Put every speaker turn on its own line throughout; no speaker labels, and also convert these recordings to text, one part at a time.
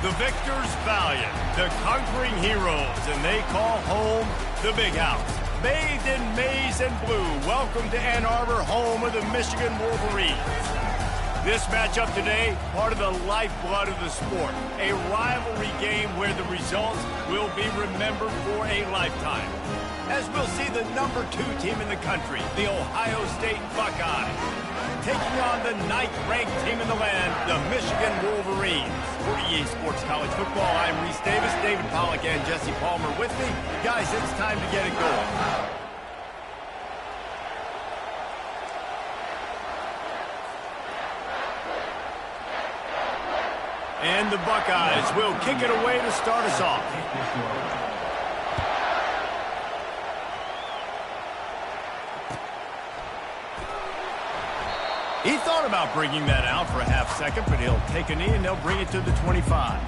The victors valiant, the conquering heroes, and they call home the Big House. Bathed in maize and blue, welcome to Ann Arbor, home of the Michigan Wolverines. This matchup today, part of the lifeblood of the sport. A rivalry game where the results will be remembered for a lifetime. As we'll see the #2 team in the country, the Ohio State Buckeyes, taking on the 9th-ranked team in the land, the Michigan Wolverines. For EA Sports College Football, I'm Reese Davis, David Pollack, and Jesse Palmer with me. Guys, it's time to get it going. And the Buckeyes will kick it away to start us off. He thought about bringing that out for a half second, but he'll take a knee and they'll bring it to the 25.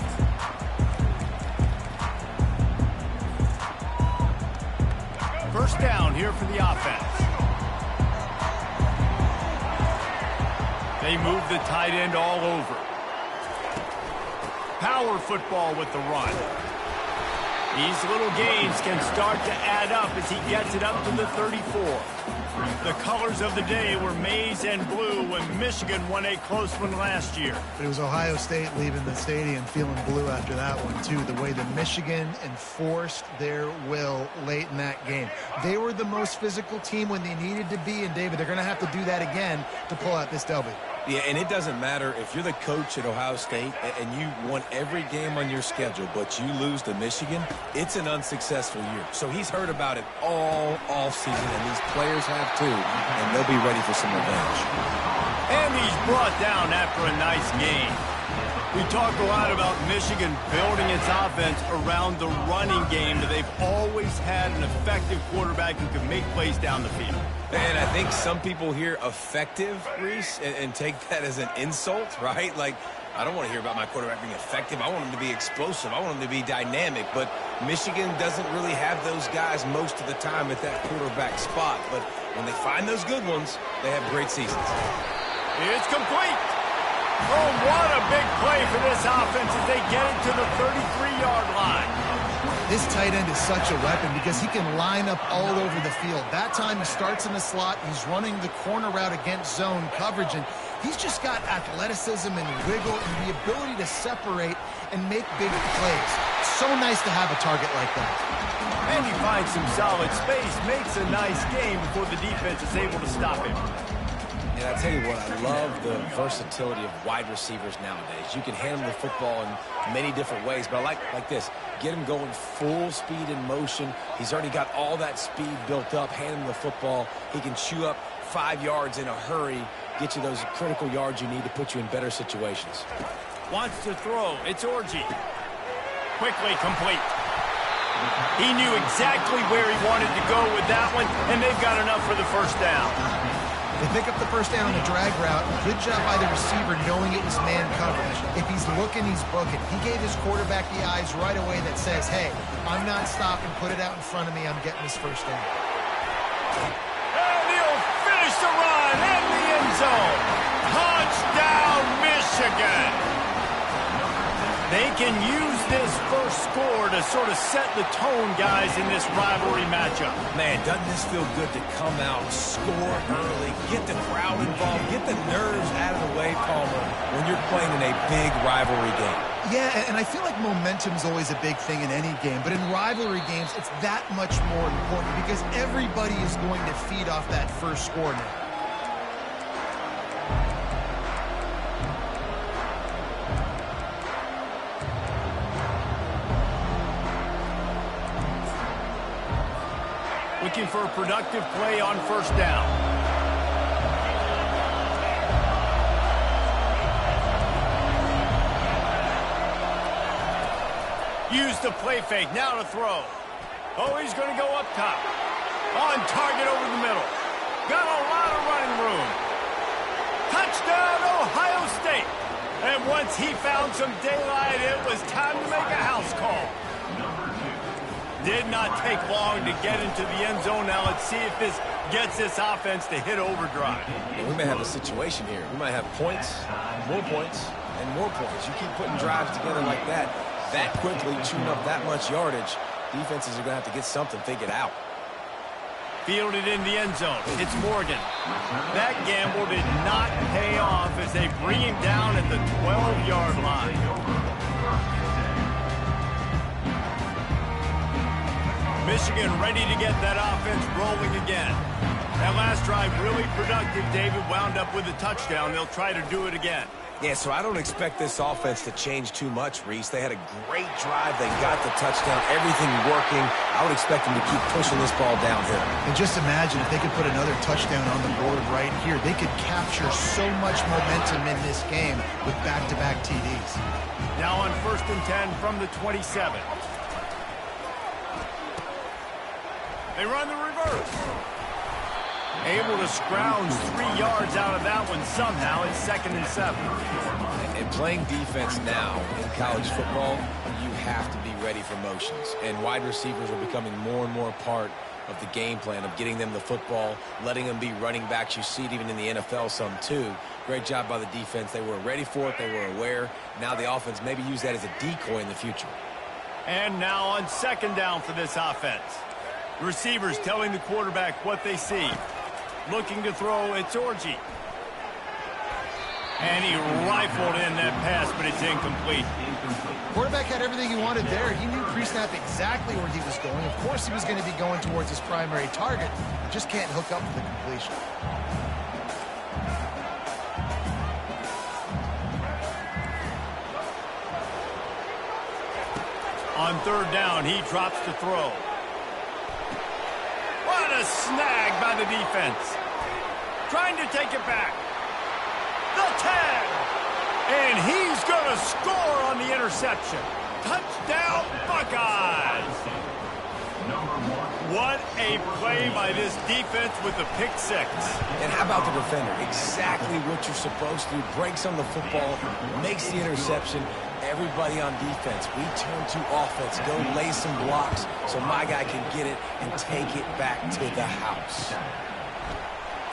First down here for the offense. They move the tight end all over. Power football with the run. These little gains can start to add up as he gets it up to the 34. The colors of the day were maize and blue when Michigan won a close one last year.
But it was Ohio State leaving the stadium feeling blue after that one, too. The way that Michigan enforced their will late in that game. They were the most physical team when they needed to be, and, David, they're going to have to do that again to pull out this W.
Yeah, and it doesn't matter if you're the coach at Ohio State and you won every game on your schedule, but you lose to Michigan, it's an unsuccessful year. So he's heard about it all season, and these players have too, and they'll be ready for some revenge.
And he's brought down after a nice game. We talked a lot about Michigan building its offense around the running game, but they've always had an effective quarterback who can make plays down the field.
And I think some people hear effective, Reese, and take that as an insult, right? Like, I don't want to hear about my quarterback being effective. I want him to be explosive. I want him to be dynamic. But Michigan doesn't really have those guys most of the time at that quarterback spot. But when they find those good ones, they have great seasons.
It's complete. Oh, what a big play for this offense as they get it to the 33-yard line.
This tight end is such a weapon because he can line up all over the field. That time he starts in the slot. He's running the corner route against zone coverage, and he's just got athleticism and wiggle and the ability to separate and make big plays. So nice to have a target like that.
And he finds some solid space, makes a nice game before the defense is able to stop him.
And I tell you what, I love the versatility of wide receivers nowadays. You can handle the football in many different ways, but I like this. Get him going full speed in motion. He's already got all that speed built up. Hand him the football. He can chew up 5 yards in a hurry, get you those critical yards you need to put you in better situations.
Wants to throw. It's Orji. Quickly complete. He knew exactly where he wanted to go with that one, and they've got enough for the first down.
They pick up the first down on the drag route. Good job by the receiver knowing it was man coverage. If he's looking, he's booking. He gave his quarterback the eyes right away that says, hey, I'm not stopping. Put it out in front of me. I'm getting this first down.
And he'll finish the run in the end zone. Touchdown, Michigan. They can use this first score to sort of set the tone, guys, in this rivalry matchup.
Man, doesn't this feel good to come out, score early, get the crowd involved, get the nerves out of the way, Palmer, when you're playing in a big rivalry game?
Yeah, and I feel like momentum's always a big thing in any game, but in rivalry games, it's that much more important because everybody is going to feed off that first score now.
Looking for a productive play on first down. Use the play fake. Now to throw. Oh, he's going to go up top. On target over the middle. Got a lot of running room. Touchdown, Ohio State. And once he found some daylight, it was time to make a house call. Did not take long to get into the end zone. Now let's see if this gets this offense to hit overdrive.
Yeah, we may have a situation here. We might have points, more points, and more points. You keep putting drives together like that quickly, chewing up that much yardage, defenses are going to have to get something figured out.
Fielded in the end zone. It's Morgan. That gamble did not pay off as they bring him down at the 12-yard line. Michigan ready to get that offense rolling again. That last drive really productive. David wound up with a touchdown. They'll try to do it again.
Yeah, so I don't expect this offense to change too much, Reese. They had a great drive. They got the touchdown. Everything working. I would expect them to keep pushing this ball downhill.
And just imagine if they could put another touchdown on the board right here. They could capture so much momentum in this game with back-to-back TDs.
Now on 1st and 10 from the 27. They run the reverse. Able to scrounge 3 yards out of that one somehow. It's 2nd and 7.
And playing defense now in college football, you have to be ready for motions. And wide receivers are becoming more and more a part of the game plan of getting them the football, letting them be running backs. You see it even in the NFL some too. Great job by the defense. They were ready for it. They were aware. Now the offense maybe use that as a decoy in the future.
And now on 2nd down for this offense. The receivers telling the quarterback what they see. Looking to throw, it's Orji. And he rifled in that pass, but it's incomplete.
Quarterback had everything he wanted there. He knew pre-snap exactly where he was going. Of course he was going to be going towards his primary target. Just can't hook up for the completion.
On 3rd down, he drops to throw. What a snag by the defense. Trying to take it back. The tag. And he's going to score on the interception. Touchdown, Buckeyes. What a play by this defense with the pick 6.
And how about the defender? Exactly what you're supposed to do. Breaks on the football, makes the interception. Everybody on defense, we turn to offense. Go lay some blocks so my guy can get it and take it back to the house.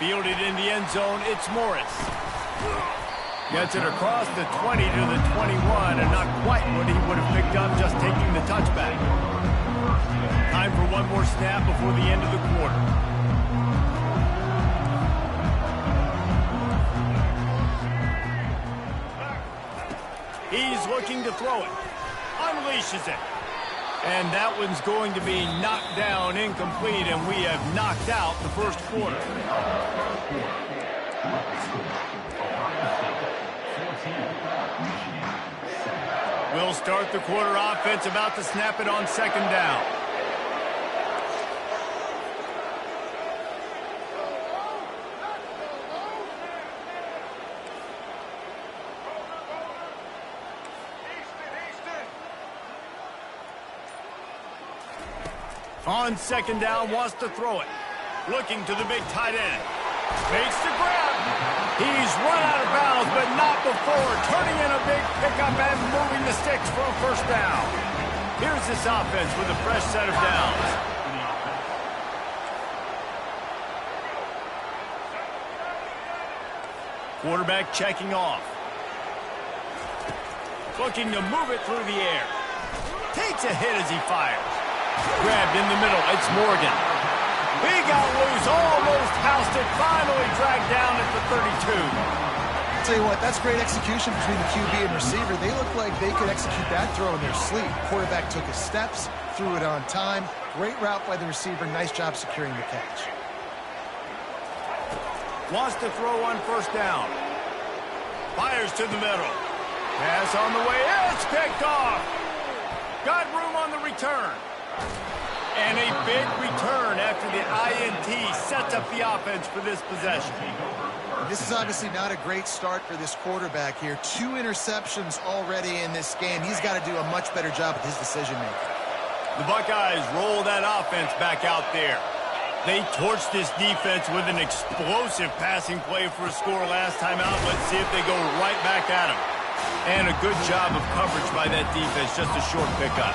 Fielded in the end zone, it's Morris. Gets it across the 20 to the 21, and not quite what he would have picked up just taking the touchback. Time for one more snap before the end of the quarter. He's looking to throw it. Unleashes it. And that one's going to be knocked down, incomplete, and we have knocked out the first quarter. We'll start the quarter offense, about to snap it on 2nd down. On 2nd down, wants to throw it. Looking to the big tight end. Makes the grab. He's run out of bounds, but not before. Turning in a big pickup and moving the sticks for a 1st down. Here's this offense with a fresh set of downs. Quarterback checking off. Looking to move it through the air. Takes a hit as he fires. Grabbed in the middle, it's Morgan. He got loose, almost housed it, finally dragged down at the 32.
I'll tell you what, that's great execution between the QB and receiver. They look like they could execute that throw in their sleep. Quarterback took his steps, threw it on time. Great route by the receiver. Nice job securing the catch.
Wants to throw on 1st down. Fires to the middle. Pass on the way, it's picked off. Got room on the return. And a big return after the INT sets up the offense for this possession.
This is obviously not a great start for this quarterback here. 2 interceptions already in this game. He's got to do a much better job with his decision-making.
The Buckeyes roll that offense back out there. They torched this defense with an explosive passing play for a score last time out. Let's see if they go right back at him. And a good job of coverage by that defense, just a short pickup.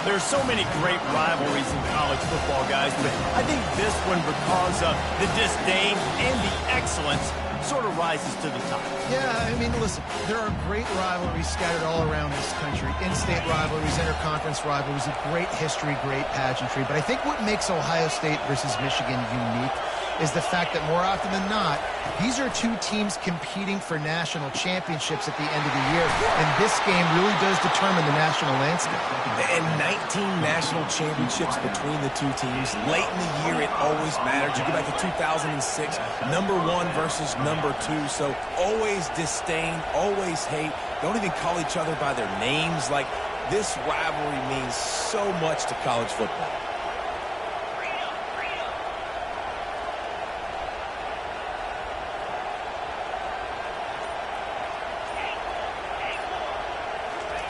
There's so many great rivalries in college football, guys, but I think this one, because of the disdain and the excellence, sort of rises to the top.
Yeah, I mean, listen, there are great rivalries scattered all around this country. In-state rivalries, interconference rivalries, a great history, great pageantry. But I think what makes Ohio State versus Michigan unique is the fact that more often than not, these are two teams competing for national championships at the end of the year. And this game really does determine the national landscape.
And 19 national championships between the two teams. Late in the year, it always matters. You go back to 2006, number 1 versus number 2. So always disdain, always hate. Don't even call each other by their names. Like, this rivalry means so much to college football.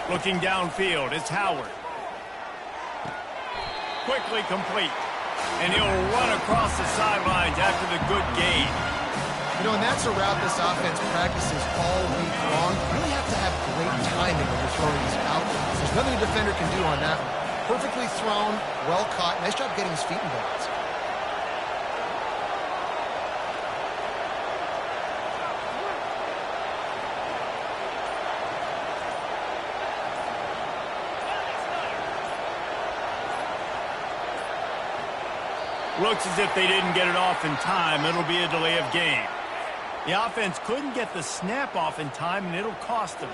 Looking downfield, it's Howard. Quickly complete. And he'll run across the sidelines after the good gain.
You know, and that's a route this offense practices all week long. You really have to have great timing when you're throwing these out. There's nothing a defender can do on that one. Perfectly thrown, well caught. Nice job getting his feet in bounds.
Looks as if they didn't get it off in time. It'll be a delay of game. The offense couldn't get the snap off in time, and it'll cost them.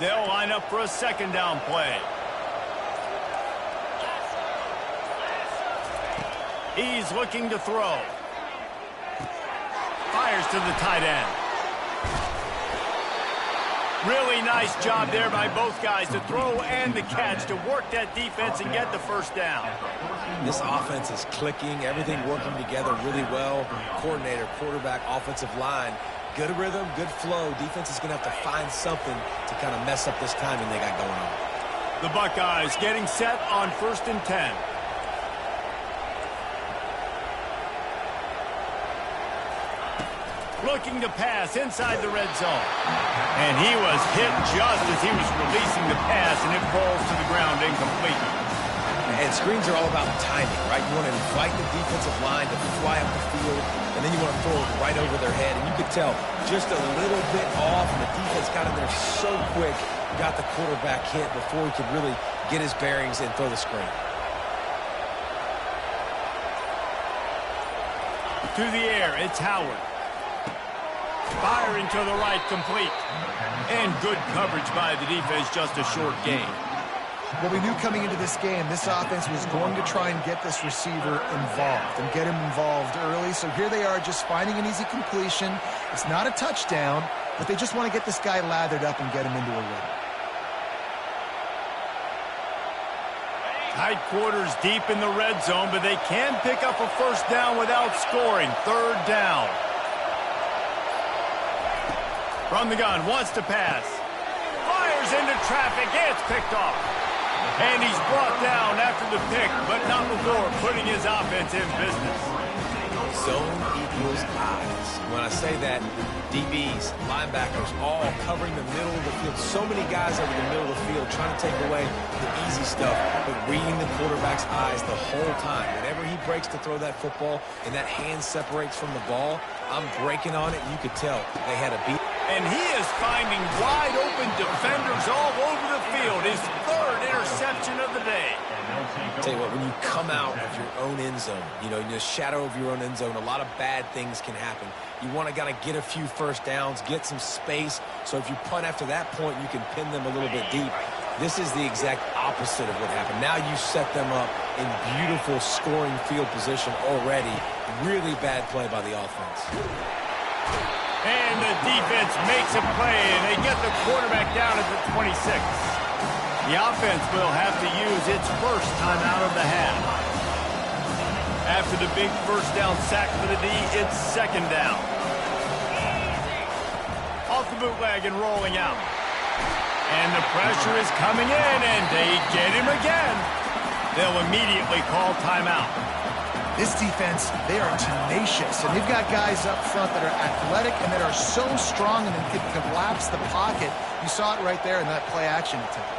They'll line up for a second down play. He's looking to throw. Fires to the tight end. Really nice job there by both guys to throw and the catch to work that defense and get the first down.
This offense is clicking, everything working together really well. Coordinator, quarterback, offensive line, good rhythm, good flow. Defense is going to have to find something to kind of mess up this timing they got going on.
The Buckeyes getting set on 1st and 10. Looking to pass inside the red zone. And he was hit just as he was releasing the pass, and it falls to the ground incomplete.
And screens are all about timing, right? You want to invite the defensive line to fly up the field, and then you want to throw it right over their head. And you could tell just a little bit off, and the defense got in there so quick, got the quarterback hit before he could really get his bearings and throw the screen.
To the air, it's Howard. Firing to the right, complete. And good coverage by the defense, just a short gain.
Well, we knew coming into this game, this offense was going to try and get this receiver involved and get him involved early. So here they are just finding an easy completion. It's not a touchdown, but they just want to get this guy lathered up and get him into a rhythm.
Tight quarters deep in the red zone, but they can pick up a first down without scoring. 3rd down. From the gun, wants to pass. Fires into traffic, it's picked off. And he's brought down after the pick, but not before putting his offense in business.
Zone equals eyes. When I say that, DBs, linebackers, all covering the middle of the field. So many guys over the middle of the field trying to take away the easy stuff, but reading the quarterback's eyes the whole time. Whenever he breaks to throw that football and that hand separates from the ball, I'm breaking on it, and you could tell they had a beat.
And he is finding wide-open defenders all over the field. His 3rd interception of the day.
Tell you what, when you come out of your own end zone, you know, in the shadow of your own end zone, a lot of bad things can happen. You want to get a few first downs, get some space, so if you punt after that point, you can pin them a little bit deep. This is the exact opposite of what happened. Now you set them up in beautiful scoring field position already. Really bad play by the offense.
And the defense makes a play, and they get the quarterback down at the 26. The offense will have to use its first timeout of the half. After the big first down sack for the D, it's 2nd down. Off the bootleg and rolling out. And the pressure is coming in, and they get him again. They'll immediately call timeout.
This defense, they are tenacious, and they've got guys up front that are athletic and that are so strong and can collapse the pocket. You saw it right there in that play action attempt.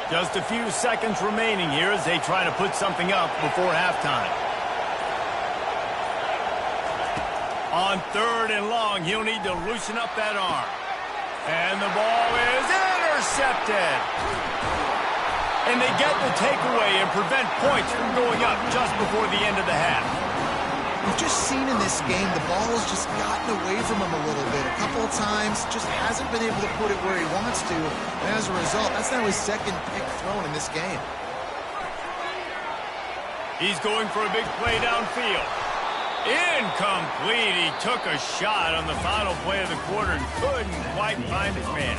Just a few seconds remaining here as they try to put something up before halftime. On 3rd and long, he'll need to loosen up that arm. And the ball is intercepted. And they get the takeaway and prevent points from going up just before the end of the half.
We've just seen in this game the ball has just gotten away from him a little bit. A couple of times, just hasn't been able to put it where he wants to. And as a result, that's now his second pick thrown in this game.
He's going for a big play downfield. Incomplete. He took a shot on the final play of the quarter and couldn't quite find his man.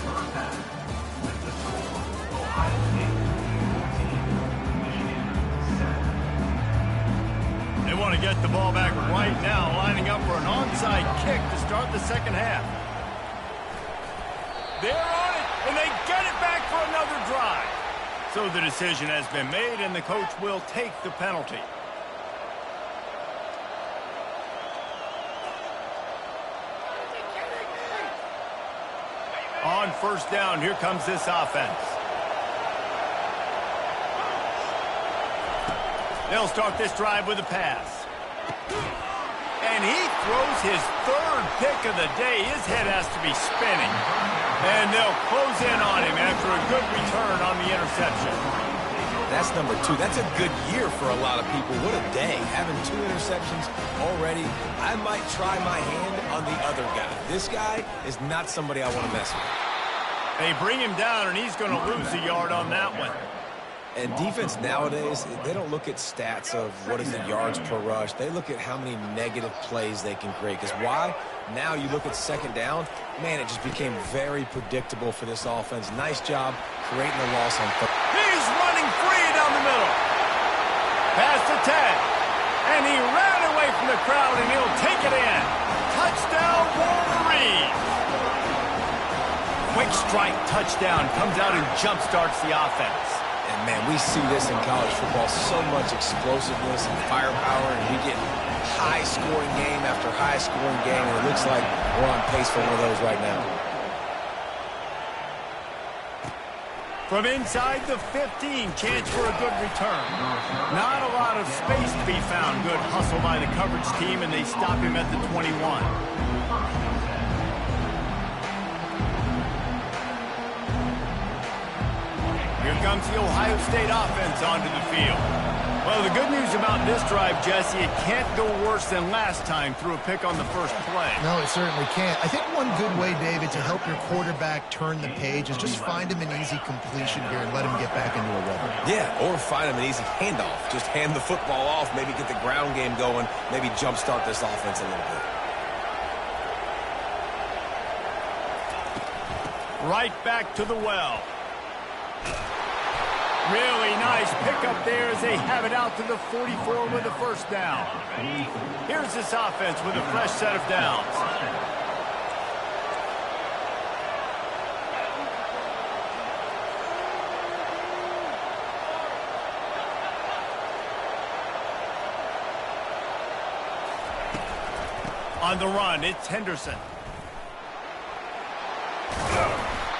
They want to get the ball back right now, lining up for an onside kick to start the second half. They're on it, and they get it back for another drive. So the decision has been made, and the coach will take the penalty. On 1st down, here comes this offense. They'll start this drive with a pass. And he throws his 3rd pick of the day. His head has to be spinning. And they'll close in on him after a good return on the interception.
That's number 2. That's a good year for a lot of people. What a day. Having 2 interceptions already. I might try my hand on the other guy. This guy is not somebody I want to mess with.
They bring him down, and he's going to lose a yard on that one.
And defense nowadays, they don't look at stats of what is the yards per rush. They look at how many negative plays they can create. Because why? Now you look at 2nd down, man, it just became very predictable for this offense. Nice job creating a loss on 3rd.
He's running free down the middle. Pass to 10. And he ran away from the crowd, and he'll take it in. Touchdown, Wolverines. Quick strike touchdown comes out and jump-starts the offense.
And, man, we see this in college football, so much explosiveness and firepower, and we get high-scoring game after high-scoring game, and it looks like we're on pace for one of those right now.
From inside the 15, chance for a good return. Not a lot of space to be found. Good hustle by the coverage team, and they stop him at the 21. Here comes the Ohio State offense onto the field. Well, the good news about this drive, Jesse, it can't go worse than last time through a pick on the first play.
No, it certainly can't. I think one good way, David, to help your quarterback turn the page is just find him an easy completion here and let him get back into a rhythm.
Yeah, or find him an easy handoff. Just hand the football off, maybe get the ground game going, maybe jumpstart this offense a little bit.
Right back to the well. Really nice pickup there as they have it out to the 44 with a 1st down. Here's this offense with a fresh set of downs. On the run, it's Henderson.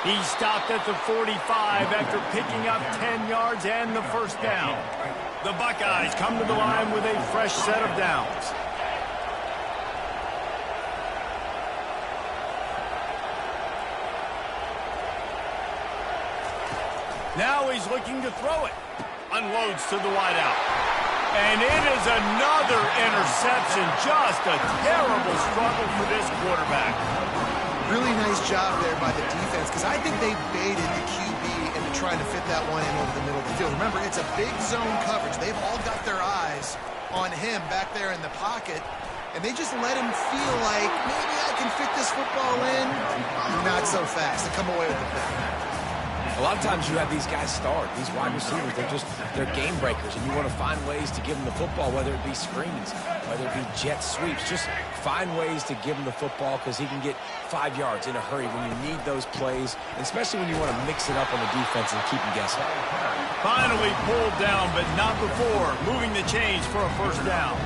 He stopped at the 45 after picking up 10 yards and the 1st down. The Buckeyes come to the line with a fresh set of downs. Now he's looking to throw it. Unloads to the wideout. And it is another interception. Just a terrible struggle for this quarterback.
Really nice job there by the defense, because I think they baited the QB into trying to fit that one in over the middle of the field. Remember, it's a big zone coverage. They've all got their eyes on him back there in the pocket, and they just let him feel like, maybe I can fit this football in. Not so fast. They come away with the pick.
A lot of times you have these guys start, these wide receivers, they're game breakers, and you want to find ways to give them the football, whether it be screens, whether it be jet sweeps. Just find ways to give him the football because he can get 5 yards in a hurry when you need those plays, especially when you want to mix it up on the defense and keep them guessing.
Finally pulled down, but not before. Moving the chains for a first down.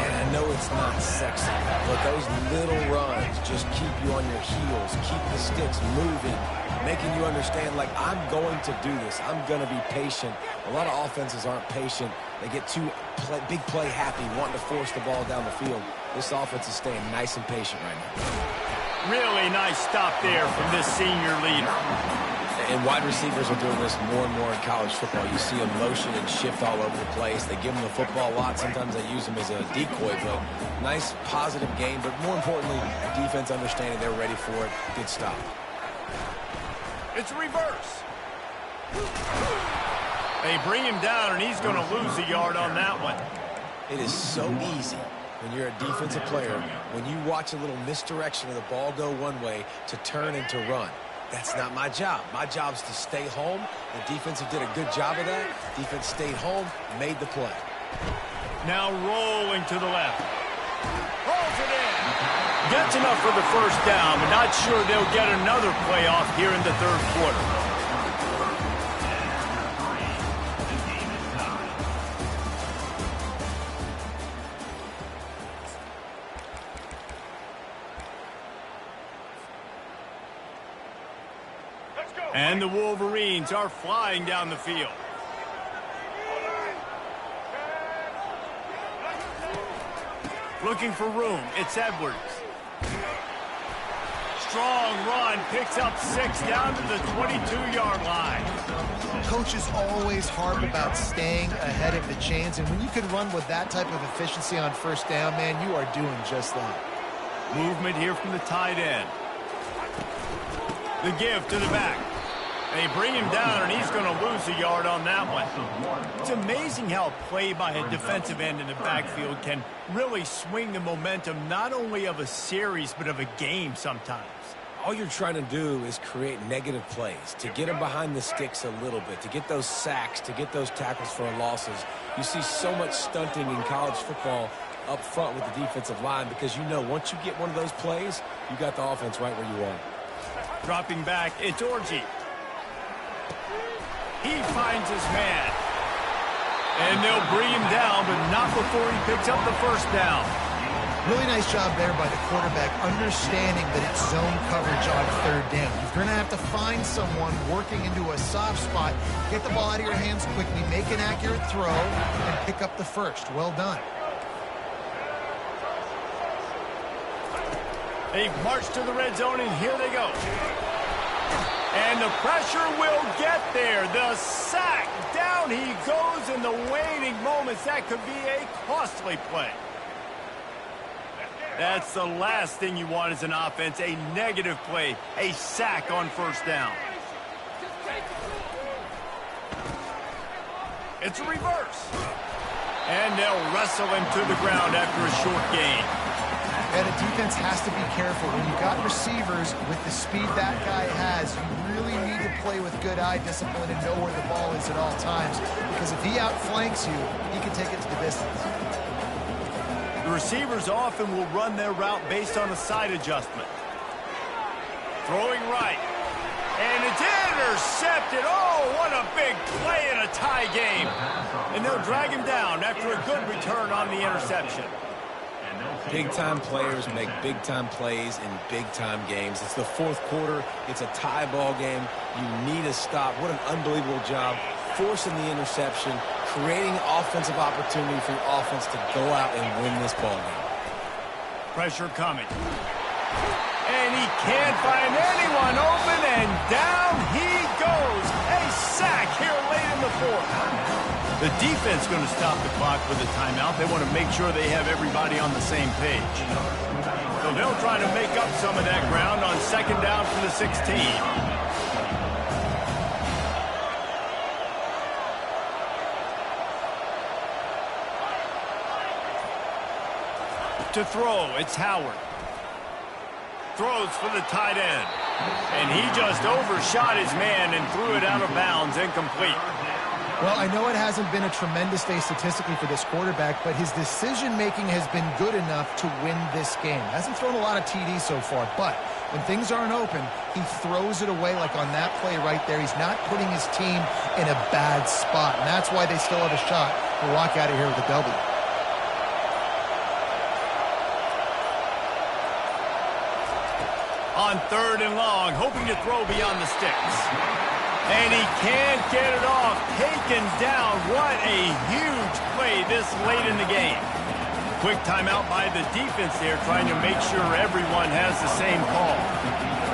And I know it's not sexy, but those little runs just keep you on your heels, keep the sticks moving, making you understand, like, I'm going to do this. I'm going to be patient. A lot of offenses aren't patient. They get too big play happy, wanting to force the ball down the field. This offense is staying nice and patient right now.
Really nice stop there from this senior leader.
And wide receivers are doing this more and more in college football. You see them motion and shift all over the place. They give them the football a lot. Sometimes they use them as a decoy, but nice, positive game. But more importantly, defense understanding they're ready for it. Good stop.
It's a reverse. They bring him down, and he's going to lose a yard on that one.
It is so easy when you're a defensive player, when you watch a little misdirection of the ball go one way to turn and to run. That's not my job. My job is to stay home. The defensive did a good job of that. Defense stayed home, made the play.
Now rolling to the left. Holds it in. Gets enough for the first down, but not sure they'll get another play off here in the third quarter. And the Wolverines are flying down the field. Looking for room. It's Edwards. Strong run. Picks up 6 down to the 22-yard line.
Coaches always harp about staying ahead of the chains, and when you can run with that type of efficiency on first down, man, you are doing just that.
Movement here from the tight end. The give to the back. They bring him down, and he's going to lose a yard on that one. It's amazing how a play by a defensive end in the backfield can really swing the momentum not only of a series but of a game sometimes.
All you're trying to do is create negative plays, to get them behind the sticks a little bit, to get those sacks, to get those tackles for losses. You see so much stunting in college football up front with the defensive line because you know once you get one of those plays, you got the offense right where you want it.
Dropping back, it's Orji. He finds his man. And they'll bring him down, but not before he picks up the first down.
Really nice job there by the quarterback, understanding that it's zone coverage on third down. You're going to have to find someone working into a soft spot, get the ball out of your hands quickly, make an accurate throw, and pick up the first. Well done.
They march to the red zone, and here they go. And the pressure will get there. The sack. Down he goes in the waning moments. That could be a costly play. That's the last thing you want as an offense, a negative play, a sack on first down. It's a reverse. And they'll wrestle him to the ground after a short gain.
And the defense has to be careful. When you've got receivers with the speed that guy has, you really need to play with good eye discipline and know where the ball is at all times. Because if he outflanks you, he can take it to the distance.
The receivers often will run their route based on a side adjustment. Throwing right. And it's intercepted. Oh, what a big play in a tie game. And they'll drag him down after a good return on the interception.
Big-time players make big-time plays in big-time games. It's the fourth quarter. It's a tie ball game. You need a stop. What an unbelievable job forcing the interception, creating offensive opportunity for your offense to go out and win this ball game.
Pressure coming. And he can't find anyone open, and down he goes. A sack here late in the fourth. The defense going to stop the clock with a timeout. They want to make sure they have everybody on the same page. So they'll try to make up some of that ground on second down from the 16. To throw, it's Howard. Throws for the tight end. And he just overshot his man and threw it out of bounds, incomplete.
Well, I know it hasn't been a tremendous day statistically for this quarterback, but his decision-making has been good enough to win this game. Hasn't thrown a lot of TDs so far, but when things aren't open, he throws it away like on that play right there. He's not putting his team in a bad spot, and that's why they still have a shot to walk out of here with a W.
On 3rd and long, hoping to throw beyond the sticks. And he can't get it off. Taken down. What a huge play this late in the game. Quick timeout by the defense there, trying to make sure everyone has the same call.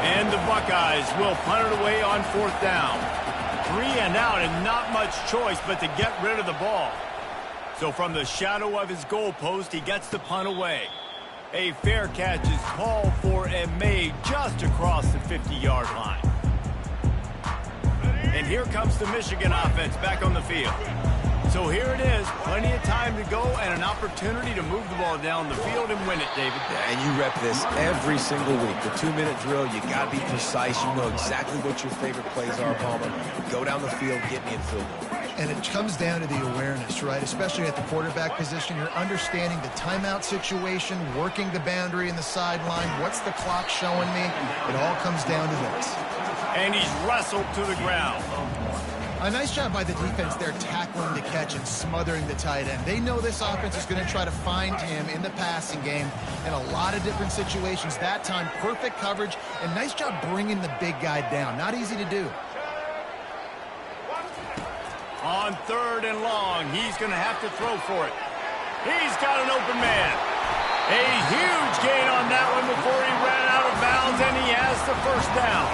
And the Buckeyes will punt it away on 4th down. 3 and out, and not much choice but to get rid of the ball. So from the shadow of his goalpost, he gets the punt away. A fair catch is called for and made just across the 50-yard line. And here comes the Michigan offense back on the field. So here it is, plenty of time to go and an opportunity to move the ball down the field and win it, David.
Yeah, and you rep this every single week. The 2-minute drill, you got to be precise. You know exactly what your favorite plays are, Palmer. Go down the field, get me in field goal.
And it comes down to the awareness, right? Especially at the quarterback position. You're understanding the timeout situation, working the boundary and the sideline. What's the clock showing me? It all comes down to this.
And he's wrestled to the ground.
A nice job by the defense there tackling the catch and smothering the tight end. They know this offense is going to try to find him in the passing game in a lot of different situations. That time, perfect coverage, and nice job bringing the big guy down. Not easy to do.
On 3rd and long, he's going to have to throw for it. He's got an open man. A huge gain on that one before he ran out of bounds, and he has the 1st down.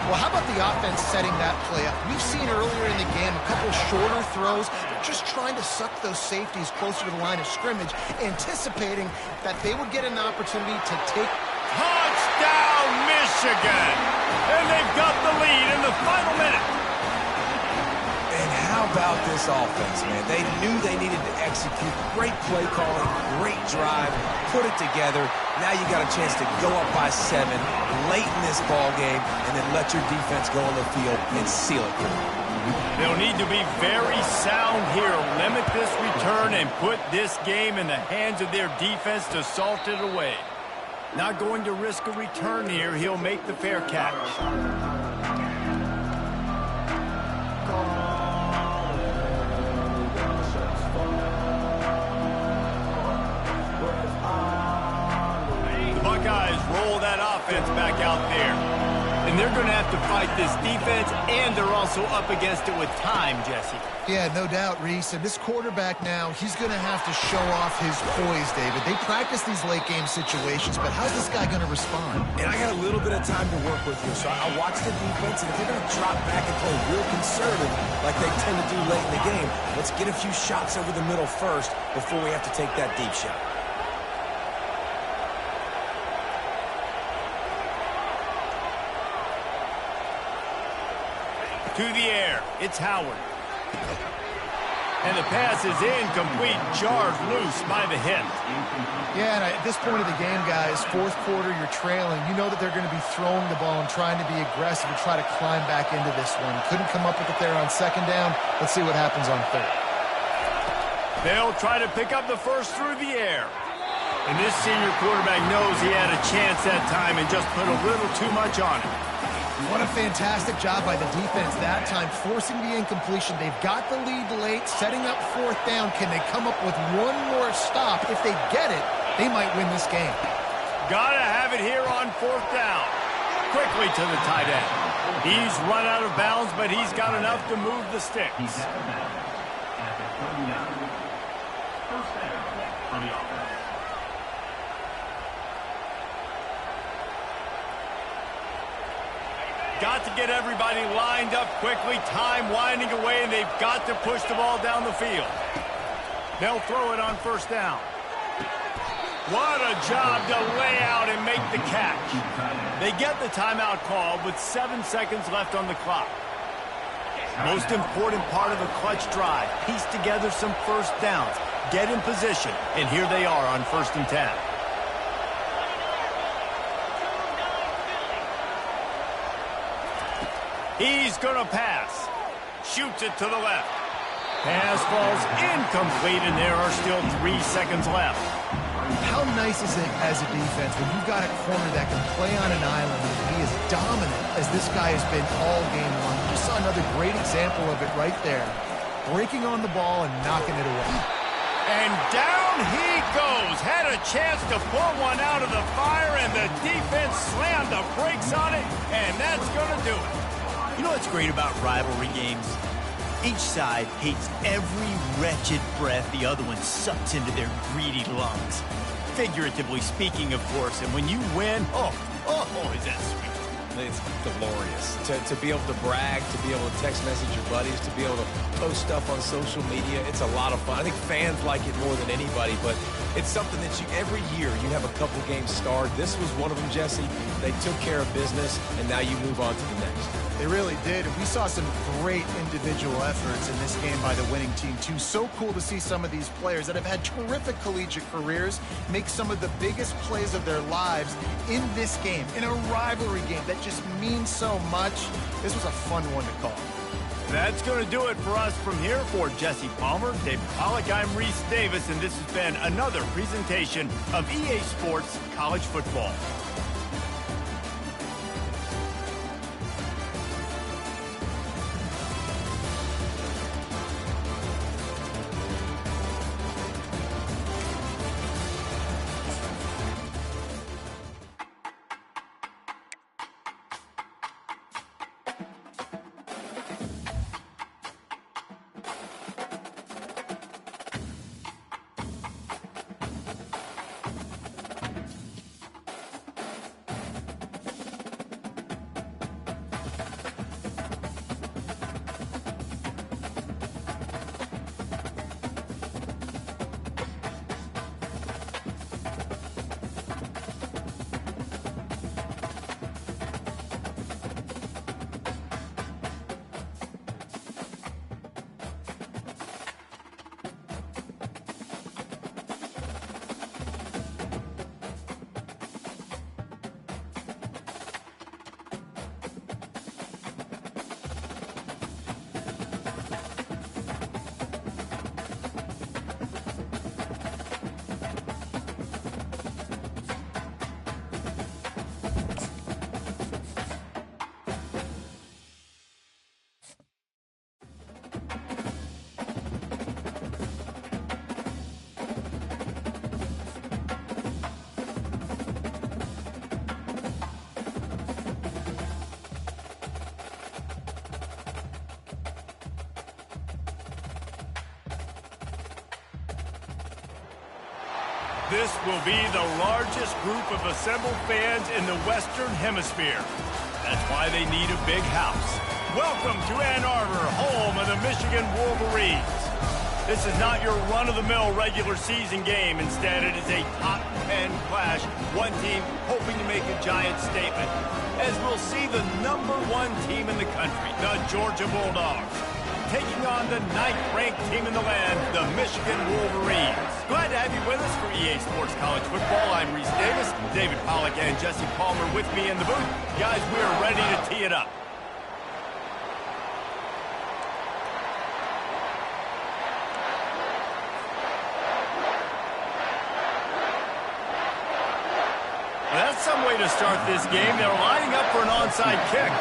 Well, how about the offense setting that play up? We've seen earlier in the game a couple shorter throws. They're just trying to suck those safeties closer to the line of scrimmage, anticipating that they would get an opportunity to take.
Touchdown, Michigan! And they've got the lead in the final minute.
And how about this offense, man? They knew they needed to execute. Great play calling, great drive, put it together. Now you got a chance to go up by 7 late in this ball game and then let your defense go on the field and seal it for them.
They'll need to be very sound here. Limit this return and put this game in the hands of their defense to salt it away. Not going to risk a return here. He'll make the fair catch. Buckeyes roll that offense back out there. And they're going to have to fight this defense, and they're also up against it with time, Jesse.
Yeah, no doubt, Reese. And this quarterback now, he's going to have to show off his poise, David. They practice these late-game situations, but how's this guy going to respond?
And I got a little bit of time to work with here, so I watch the defense, and if they're going to drop back and play real conservative like they tend to do late in the game, let's get a few shots over the middle first before we have to take that deep shot.
To the air, it's Howard. And the pass is incomplete, jarred loose by the hit.
Yeah, and at this point of the game, guys, 4th quarter, you're trailing. You know that they're going to be throwing the ball and trying to be aggressive and try to climb back into this one. Couldn't come up with it there on 2nd down. Let's see what happens on 3rd.
They'll try to pick up the first through the air. And this senior quarterback knows he had a chance that time and just put a little too much on it.
What a fantastic job by the defense that time, forcing the incompletion. They've got the lead late, setting up 4th down. Can they come up with one more stop? If they get it, they might win this game.
Gotta have it here on 4th down. Quickly to the tight end. He's run out of bounds, but he's got enough to move the sticks. Got to get everybody lined up quickly. Time winding away, and they've got to push the ball down the field. They'll throw it on 1st down. What a job to lay out and make the catch. They get the timeout call with 7 seconds left on the clock. Most important part of a clutch drive. Piece together some 1st downs. Get in position, and here they are on 1st and 10. He's going to pass. Shoots it to the left. Pass falls incomplete, and there are still 3 seconds left.
How nice is it as a defense when you've got a corner that can play on an island and be as dominant as this guy has been all game long? You just saw another great example of it right there. Breaking on the ball and knocking it away.
And down he goes. Had a chance to pull one out of the fire, and the defense slammed the brakes on it, and that's going to do it.
You know what's great about rivalry games? Each side hates every wretched breath the other one sucks into their greedy lungs. Figuratively speaking, of course, and when you win, oh, is that sweet.
It's glorious. To be able to brag, to be able to text message your buddies, to be able to post stuff on social media, it's a lot of fun. I think fans like it more than anybody, but it's something that every year you have a couple games starred. This was one of them, Jesse. They took care of business, and now you move on to the next.
They really did. We saw some great individual efforts in this game by the winning team, too. So cool to see some of these players that have had terrific collegiate careers make some of the biggest plays of their lives in this game, in a rivalry game that just means so much. This was a fun one to call.
That's going to do it for us from here. For Jesse Palmer, David Pollack, I'm Reese Davis, and this has been another presentation of EA Sports College Football. This will be the largest group of assembled fans in the Western Hemisphere. That's why they need a big house. Welcome to Ann Arbor, home of the Michigan Wolverines. This is not your run-of-the-mill regular season game. Instead, it is a top 10 clash, one team hoping to make a giant statement, as we'll see the #1 team in the country, the Georgia Bulldogs, taking on the 9th-ranked team in the land, the Michigan Wolverines. Glad to have you with us for EA Sports College Football. I'm Reese Davis, David Pollack and Jesse Palmer with me in the booth. Guys, we are ready to tee it up. Well, that's some way to start this game. They're lining up for an onside kick.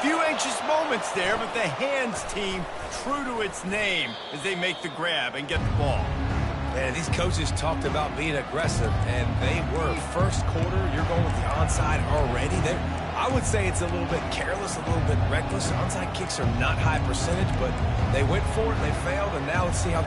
Few anxious moments there, but the hands team true to its name as they make the grab and get the ball.
Man, these coaches talked about being aggressive, and they were. First quarter, you're going with the onside already. I would say it's a little bit careless, a little bit reckless. Onside kicks are not high percentage, but they went for it, they failed, and now let's see how...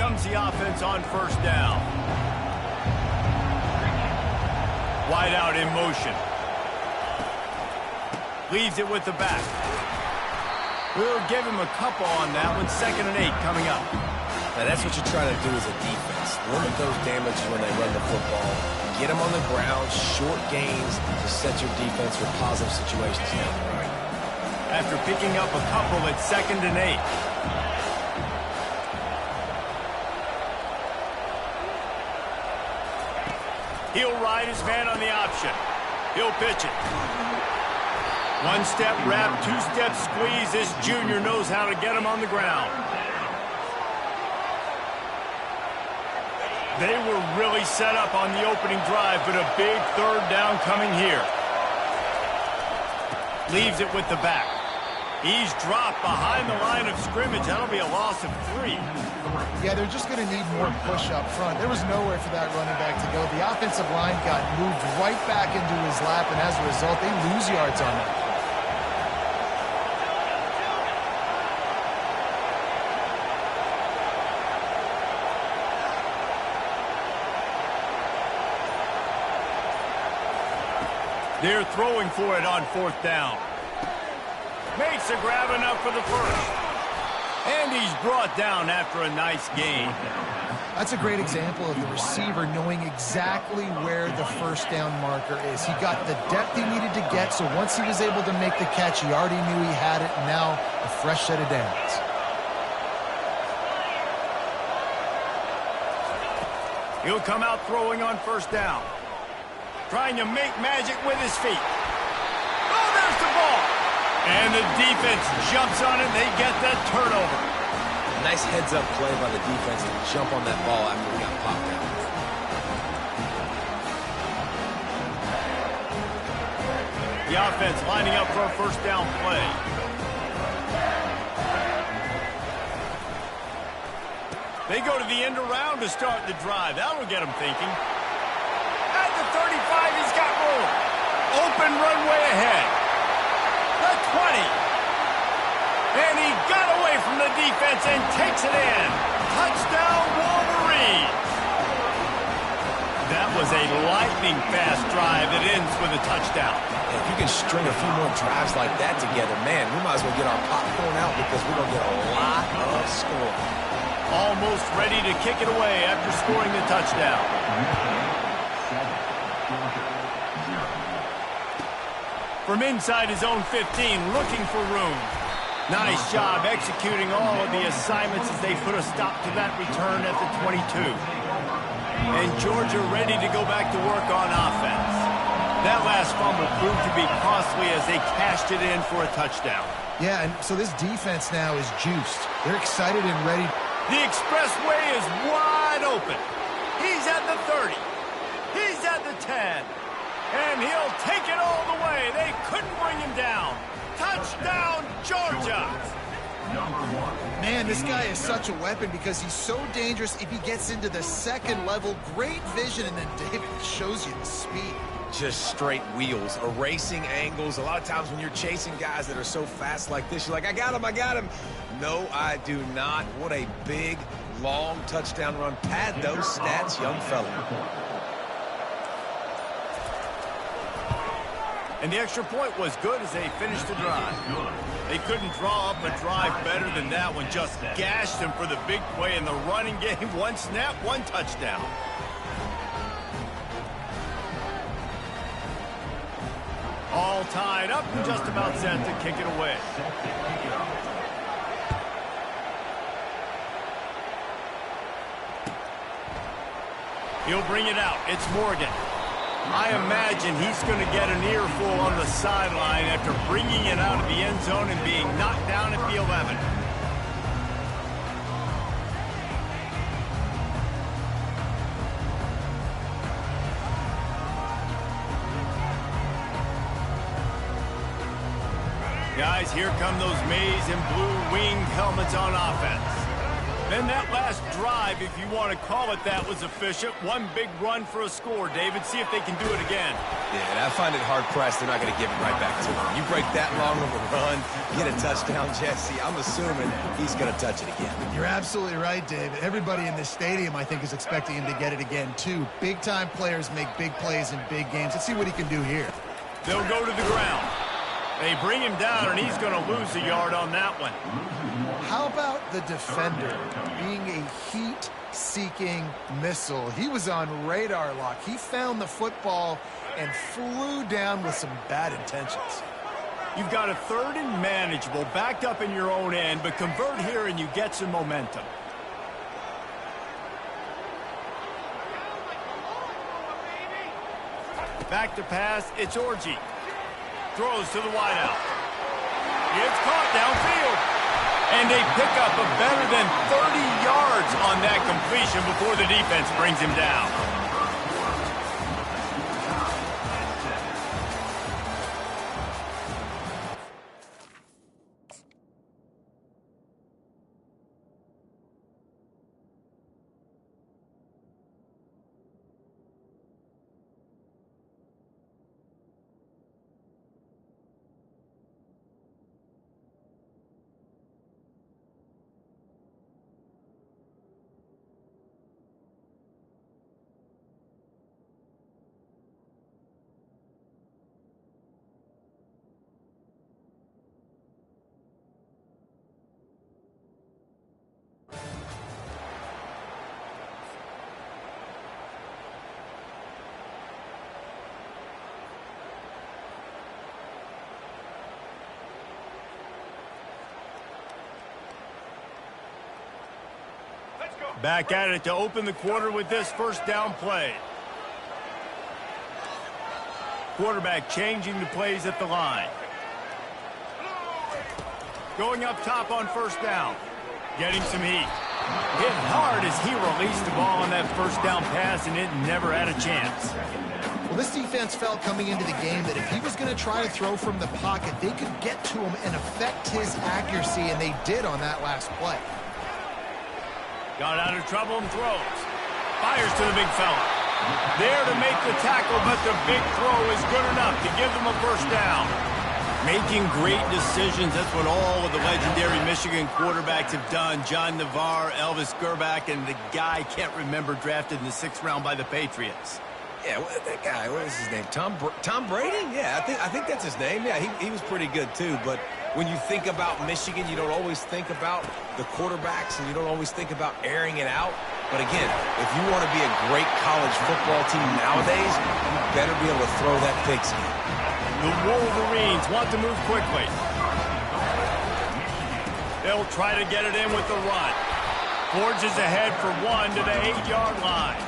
comes the offense on first down. Wide out in motion. Leaves it with the back. We'll give him a couple on that one. 2nd and 8 coming up.
Now that's what you try to do as a defense. Limit those damages when they run the football. Get them on the ground, short gains to set your defense for positive situations down the road.
After picking up a couple at 2nd and 8. He'll ride his man on the option. He'll pitch it. 1-step wrap, 2-step squeeze. This junior knows how to get him on the ground. They were really set up on the opening drive, but a big 3rd down coming here. Leaves it with the back. He's dropped behind the line of scrimmage. That'll be a loss of 3.
Yeah, they're just going to need more push up front. There was nowhere for that running back to go. The offensive line got moved right back into his lap, and as a result, they lose yards on that.
They're throwing for it on 4th down. Makes a grab enough for the first. And he's brought down after a nice gain.
That's a great example of the receiver knowing exactly where the first down marker is. He got the depth he needed to get, so once he was able to make the catch, he already knew he had it, and now a fresh set of downs.
He'll come out throwing on 1st down. Trying to make magic with his feet. Oh, there's the ball. And the defense jumps on it. They get that turnover.
Nice heads-up play by the defense to jump on that ball after we got popped out.
The offense lining up for a 1st down play. They go to the end around to start the drive. That'll get them thinking. At the 35, he's got room. Open runway ahead. The 20. And he got away from the defense and takes it in. Touchdown, Wolverine. That was a lightning-fast drive that ends with a touchdown.
If you can string a few more drives like that together, man, we might as well get our popcorn out because we're going to get a lot of scoring.
Almost ready to kick it away after scoring the touchdown. From inside his own 15, looking for room. Nice job executing all of the assignments as they put a stop to that return at the 22. And Georgia ready to go back to work on offense. That last fumble proved to be costly as they cashed it in for a touchdown.
Yeah, and so this defense now is juiced. They're excited and ready.
The expressway is wide open. He's at the 30. He's at the 10. And he'll take it all the way. They couldn't bring him down. Touchdown, Georgia.
Man, this guy is such a weapon because he's so dangerous if he gets into the 2nd level. Great vision, and then David shows you the speed.
Just straight wheels, erasing angles. A lot of times when you're chasing guys that are so fast like this, you're like, I got him, I got him. No, I do not. What a big, long touchdown run. Pad those stats, young fella.
And the extra point was good as they finished the drive. They couldn't draw up a drive better than that one. Just gashed them for the big play in the running game. 1 snap, 1 touchdown. All tied up and just about set to kick it away. He'll bring it out. It's Morgan. I imagine he's going to get an earful on the sideline after bringing it out of the end zone and being knocked down at the 11. Guys, here come those maize and blue winged helmets on offense. And that last drive, if you want to call it that, was efficient. One big run for a score, David. See if they can do it again.
Yeah, and I find it hard-pressed they're not going to give it right back to him. You break that long of a run, get a touchdown, Jesse, I'm assuming he's going to touch it again.
You're absolutely right, David. Everybody in this stadium, I think, is expecting him to get it again, too. Big-time players make big plays in big games. Let's see what he can do here.
They'll go to the ground. They bring him down, and he's going to lose a yard on that one.
How about the defender being a heat-seeking missile? He was on radar lock. He found the football and flew down with some bad intentions.
You've got a 3rd and manageable, backed up in your own end, but convert here and you get some momentum. Back to pass, it's Orji. Throws to the wideout. It's caught downfield. And they pick up a better than 30 yards on that completion before the defense brings him down. Back at it to open the quarter with this first down play. Quarterback changing the plays at the line. Going up top on first down. Getting some heat. Hit hard as he released the ball on that first down pass, and it never had a chance.
Well, this defense felt coming into the game that if he was going to try to throw from the pocket, they could get to him and affect his accuracy, and they did on that last play.
Got out of trouble and throws. Fires to the big fella. There to make the tackle, but the big throw is good enough to give them a first down. Making great decisions. That's what all of the legendary Michigan quarterbacks have done. John Navarre, Elvis Gerbach, and the guy I can't remember drafted in the 6th round by the Patriots.
Yeah, that guy, what was his name? Tom Brady? Yeah, I think that's his name. Yeah, he was pretty good too. But when you think about Michigan, you don't always think about the quarterbacks, and you don't always think about airing it out. But again, if you want to be a great college football team nowadays, you better be able to throw that pigskin.
The Wolverines want to move quickly. They'll try to get it in with the run. Forges ahead for one to the 8-yard line.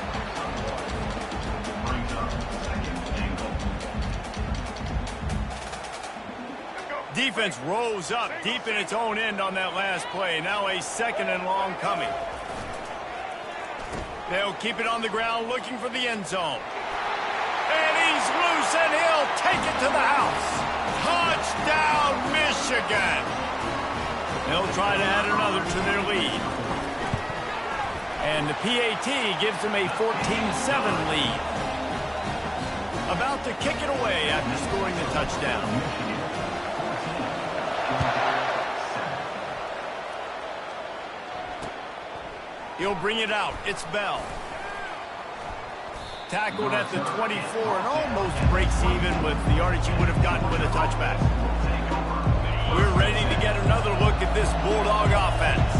Defense rose up deep in its own end on that last play. Now a 2nd and long coming. They'll keep it on the ground looking for the end zone. And he's loose, and he'll take it to the house. Touchdown, Michigan. They'll try to add another to their lead. And the PAT gives them a 14-7 lead. About to kick it away after scoring the touchdown. He'll bring it out. It's Bell. Tackled at the 24 and almost breaks even with the yardage he would have gotten with a touchback. We're ready to get another look at this Bulldog offense.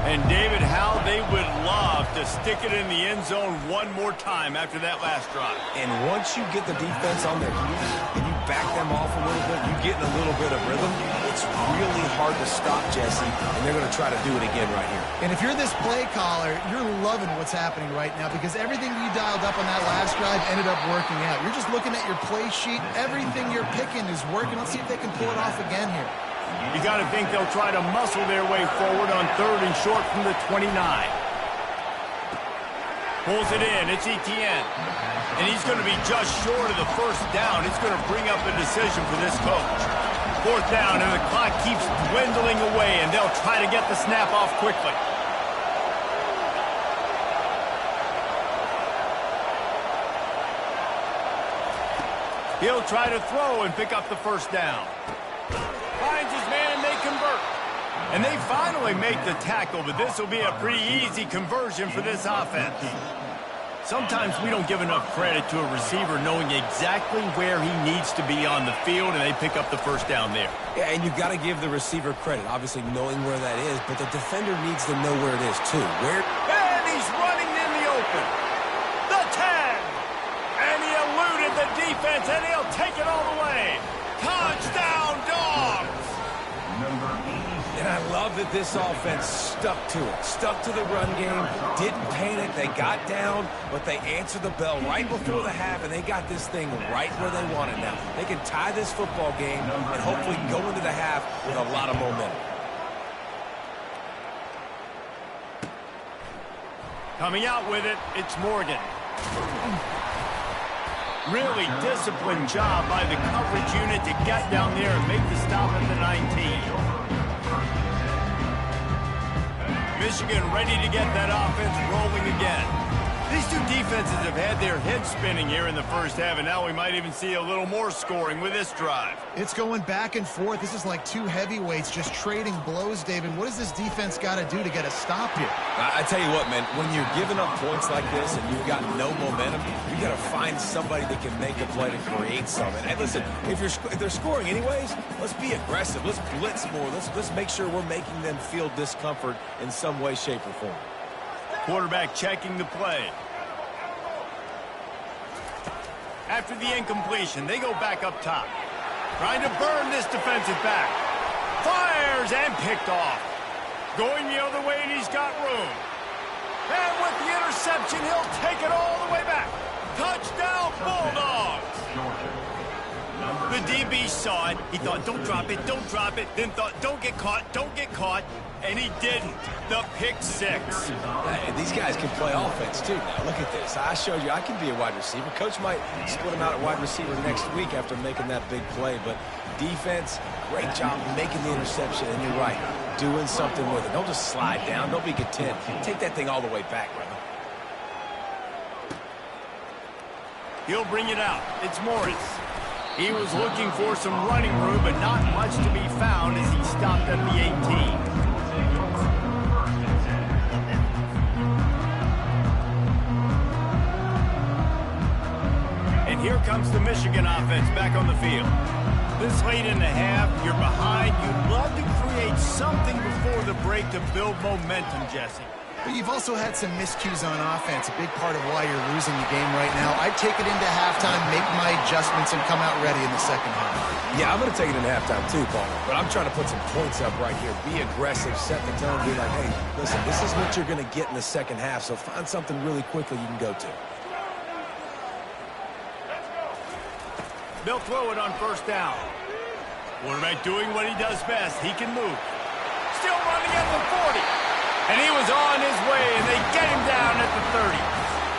And David, how they would love to stick it in the end zone one more time after that last drive.
And once you get the defense on their heels and you back them off a little bit, you get in a little bit of rhythm, it's really hard to stop, Jesse, and they're going to try to do it again right here.
And if you're this play caller, you're loving what's happening right now because everything you dialed up on that last drive ended up working out. You're just looking at your play sheet. Everything you're picking is working. Let's see if they can pull it off again here.
You got to think they'll try to muscle their way forward on 3rd and short from the 29. Pulls it in. It's Etienne. And he's going to be just short of the first down. It's going to bring up a decision for this coach. 4th down, and the clock keeps dwindling away, and they'll try to get the snap off quickly. He'll try to throw and pick up the first down. Finds his man, and they convert. And they finally make the tackle, but this will be a pretty easy conversion for this offense. Sometimes we don't give enough credit to a receiver knowing exactly where he needs to be on the field, and they pick up the first down there.
Yeah, and you've got to give the receiver credit, obviously knowing where that is, but the defender needs to know where it is, too.
And he's running in the open. The 10. And he eluded the defense, and he'll take it all the way. Touchdown, Dogs!
And I love that this offense stuck to it, stuck to the run game, didn't panic. They got down, but they answered the bell right before the half, and they got this thing right where they want it now. They can tie this football game and hopefully go into the half with a lot of momentum.
Coming out with it, it's Morgan. Really disciplined job by the coverage unit to get down there and make the stop at the 19. Michigan ready to get that offense rolling again. These two defenses have had their heads spinning here in the first half, and now we might even see a little more scoring with this drive.
It's going back and forth. This is like two heavyweights just trading blows, David. What does this defense got to do to get a stop here?
I tell you what, man, when you're giving up points like this and you've got no momentum, you got to find somebody that can make a play to create something. Hey, listen, if they're scoring anyways, let's be aggressive. Let's blitz more. Let's make sure we're making them feel discomfort in some way, shape, or form.
Quarterback checking the play. After the incompletion, they go back up top. Trying to burn this defensive back. Fires and picked off. Going the other way, and he's got room. And with the interception, he'll take it all the way back. Touchdown, Bulldogs! The DB saw it. He thought, don't drop it, don't drop it. Then thought, don't get caught. And he didn't. The pick six.
These guys can play offense, too. Now, look at this. I showed you I can be a wide receiver. Coach might split him out at wide receiver next week after making that big play. But defense, great job making the interception. And you're right, doing something with it. Don't just slide down. Don't be content. Take that thing all the way back, brother.
He'll bring it out. It's Morris. He was looking for some running room, but not much to be found as he stopped at the 18. And here comes the Michigan offense back on the field. This late in the half, you're behind. You'd love to create something before the break to build momentum, Jesse.
But you've also had some miscues on offense, a big part of why you're losing the game right now. I'd take it into halftime, make my adjustments, and come out ready in the second half.
Yeah, I'm going to take it into halftime too, Paul. But I'm trying to put some points up right here. Be aggressive, set the tone, be like, hey, listen, this is what you're going to get in the second half, so find something really quickly you can go to.
They'll throw it on first down. Quarterback doing what he does best. He can move. Still running at the 40. And he was on his way, and they get him down at the 30.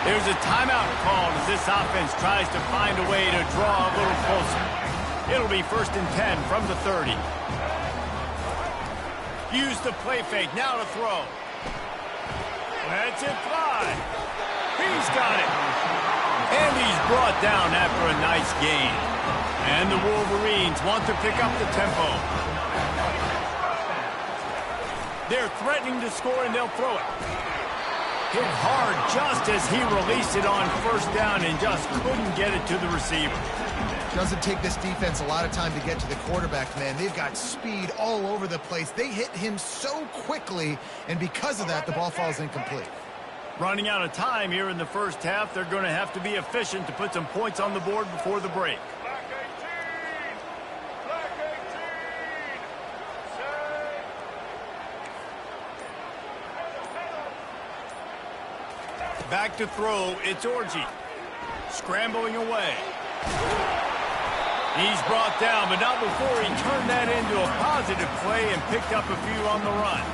There's a timeout called as this offense tries to find a way to draw a little closer. It'll be 1st and 10 from the 30. Use the play fake, now to throw. Let's it fly. He's got it. And he's brought down after a nice gain. And the Wolverines want to pick up the tempo. They're threatening to score, and they'll throw it. Hit hard just as he released it on first down and just couldn't get it to the receiver.
Doesn't take this defense a lot of time to get to the quarterback, man. They've got speed all over the place. They hit him so quickly, and because of that, the ball falls incomplete.
Running out of time here in the first half, they're going to have to be efficient to put some points on the board before the break. Back to throw, it's Orji. Scrambling away. He's brought down, but not before he turned that into a positive play and picked up a few on the run.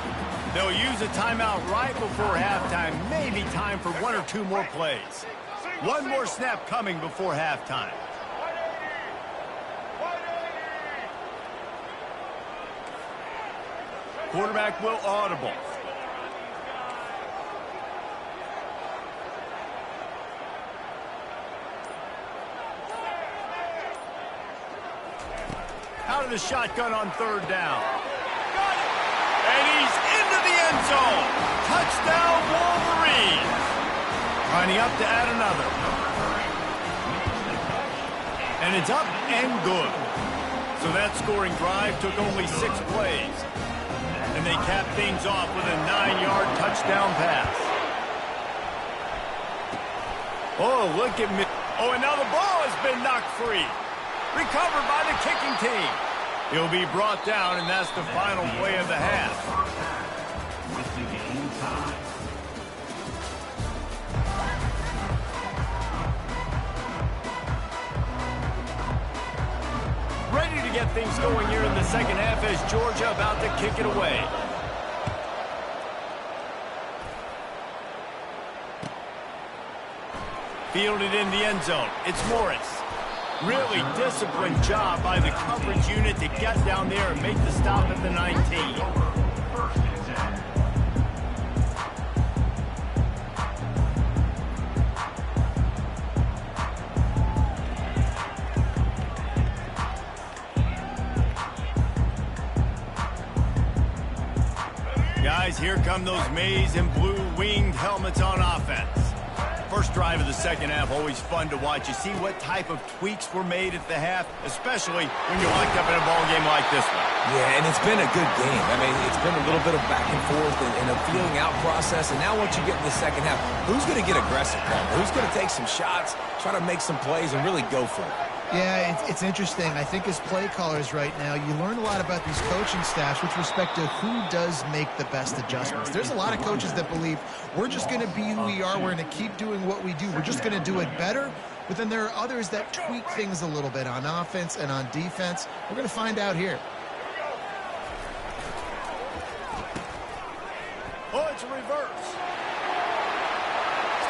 They'll use a timeout right before halftime, maybe time for 1 or 2 more plays. One more snap coming before halftime. Quarterback will audible. Out of the shotgun on third down. Got it! And he's into the end zone. Touchdown, Wolverines. Lining up to add another. And it's up and good. So that scoring drive took only 6 plays. And they capped things off with a 9-yard touchdown pass. Oh, look at me. Oh, and now the ball has been knocked free. Recovered by the kicking team. He'll be brought down, and that's the final play of the half. Ready to get things going here in the second half as Georgia about to kick it away. Fielded in the end zone. It's Morris. Really disciplined job by the coverage unit to get down there and make the stop at the 19. Guys, here come those maize and blue winged helmets on offense. First drive of the second half, always fun to watch. You see what type of tweaks were made at the half, especially when you're locked up in a ball game like this one.
Yeah, and it's been a good game. I mean, it's been a little bit of back and forth and a feeling out process. And now once you get in the second half, who's going to get aggressive, Paul? Who's going to take some shots, try to make some plays, and really go for it?
Yeah, it's interesting. I think as play callers right now, you learn a lot about these coaching staffs with respect to who does make the best adjustments. There's a lot of coaches that believe we're just going to be who we are. We're going to keep doing what we do. We're just going to do it better. But then there are others that tweak things a little bit on offense and on defense. We're going to find out here.
Oh, it's a reverse.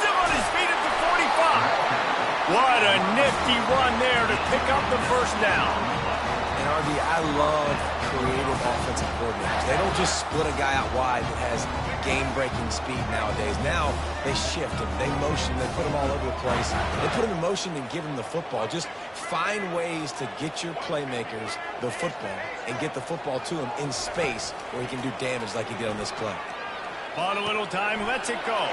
Still on his feet at the 45. What a nifty run there to pick up the first down.
And, RD, I love creative offensive coordinators. They don't just split a guy out wide that has game-breaking speed nowadays. Now they shift him, they motion, they put him all over the place. They put him in motion and give him the football. Just find ways to get your playmakers the football and get the football to him in space where he can do damage like he did on this play.
On a little time, lets it go.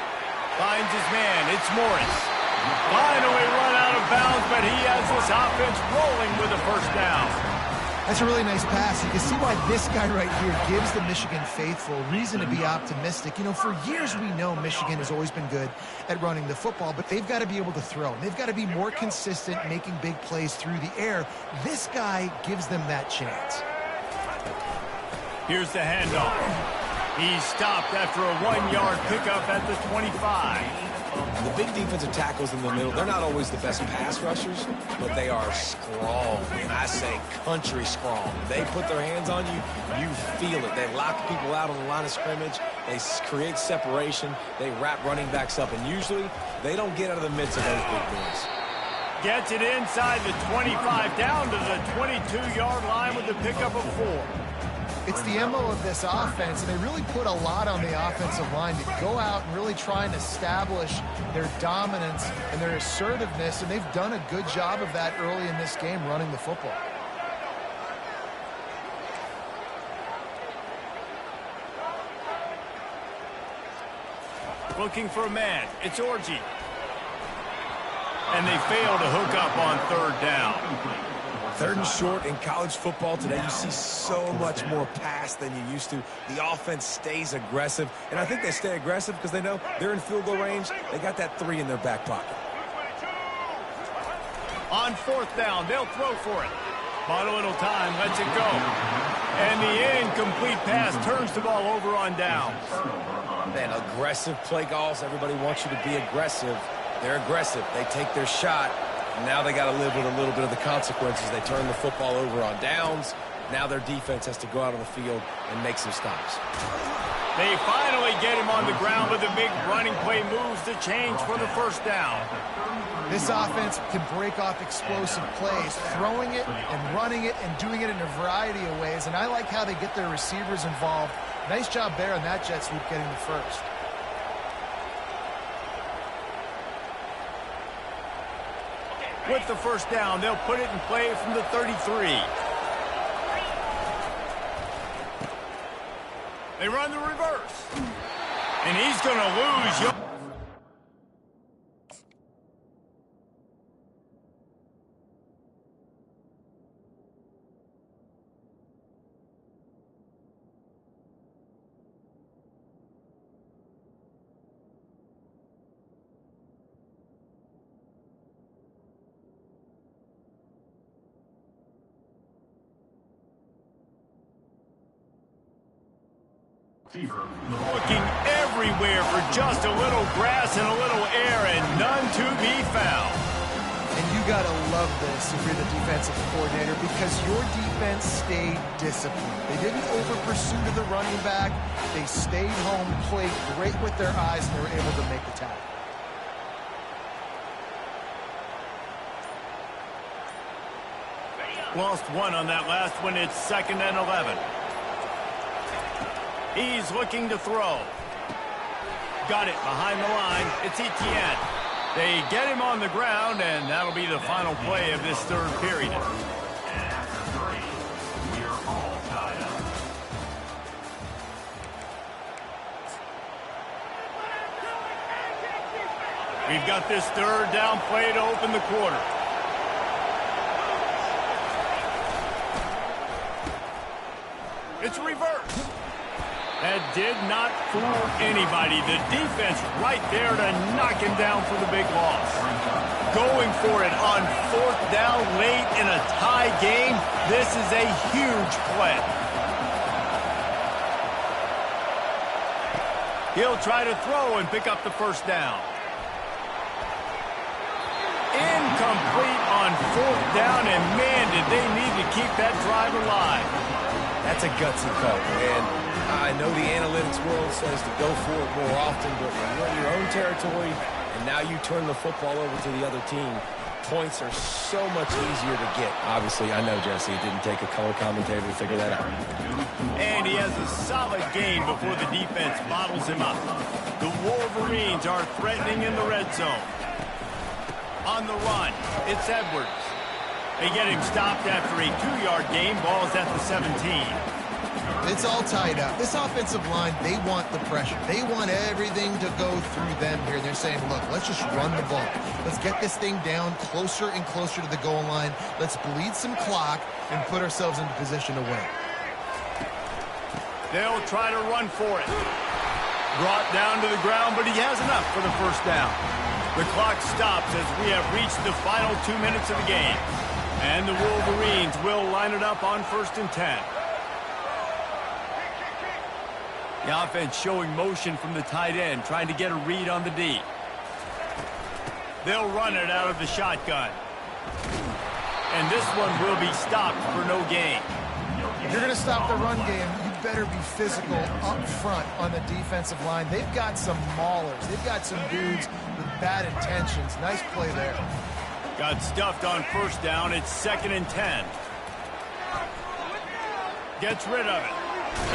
Finds his man. It's Morris. Finally run out of bounds, but he has this offense rolling with a first down.
That's a really nice pass. You can see why this guy right here gives the Michigan faithful reason to be optimistic. You know, for years we know Michigan has always been good at running the football, but they've got to be able to throw. They've got to be more consistent making big plays through the air. This guy gives them that chance.
Here's the handoff. He's stopped after a 1-yard pickup at the 25.
The big defensive tackles in the middle, they're not always the best pass rushers, but they are strong, and I say country strong. They put their hands on you, you feel it. They lock people out on the line of scrimmage. They create separation. They wrap running backs up, and usually they don't get out of the midst of those big boys.
Gets it inside the 25, down to the 22-yard line with the pickup of 4.
It's the MO of this offense, and they really put a lot on the offensive line to go out and really try and establish their dominance and their assertiveness, and they've done a good job of that early in this game running the football.
Looking for a man. It's Orji. And they fail to hook up on third down.
Third and short in college football today, you see so much more pass than you used to. The offense stays aggressive, and I think they stay aggressive because they know they're in field goal range. They got that 3 in their back pocket.
On fourth down, they'll throw for it. Bought a little time, lets it go. And the incomplete pass turns the ball over on downs.
Man, aggressive play calls. Everybody wants you to be aggressive. They're aggressive. They take their shot. Now they got to live with a little bit of the consequences. They turn the football over on downs. Now their defense has to go out on the field and make some stops.
They finally get him on the ground with the big running play moves to change for the first down.
This offense can break off explosive plays, throwing it and running it and doing it in a variety of ways. And I like how they get their receivers involved. Nice job there on that jet sweep getting the first. With the first down, they'll put it in play from the 33.
They run the reverse. And he's going to lose. Looking everywhere for just a little grass and a little air, and none to be found.
And you got to love this if you're the defensive coordinator, because your defense stayed disciplined. They didn't over-pursue to the running back. They stayed home, played great with their eyes, and they were able to make the tackle.
Lost one on that last one. It's 2nd and 11. He's looking to throw. Got it behind the line. It's Etienne. They get him on the ground, and that'll be the final play of this third period. We've got this third down play to open the quarter. It's reverse. That did not fool anybody. The defense right there to knock him down for the big loss. Going for it on 4th down late in a tie game. This is a huge play. He'll try to throw and pick up the first down. Incomplete on 4th down, and man, did they need to keep that drive alive.
That's a gutsy call, and I know the analytics world says to go for it more often, but when you're in your own territory and now you turn the football over to the other team, points are so much easier to get. Obviously, I know, Jesse, it didn't take a color commentator to figure that out.
And he has a solid gain before the defense bottles him up. The Wolverines are threatening in the red zone. On the run, it's Edwards. They get him stopped after a 2-yard gain. Ball's at the 17.
It's all tied up. This offensive line, they want the pressure. They want everything to go through them here. They're saying, look, let's just run the ball. Let's get this thing down closer and closer to the goal line. Let's bleed some clock and put ourselves into position to win.
They'll try to run for it. Brought down to the ground, but he has enough for the first down. The clock stops as we have reached the final 2 minutes of the game. And the Wolverines will line it up on 1st and 10. The offense showing motion from the tight end, trying to get a read on the D. They'll run it out of the shotgun. And this one will be stopped for no gain.
If you're going to stop the run game, you better be physical up front on the defensive line. They've got some maulers. They've got some dudes with bad intentions. Nice play there.
Got stuffed on 1st down. It's 2nd and 10. Gets rid of it.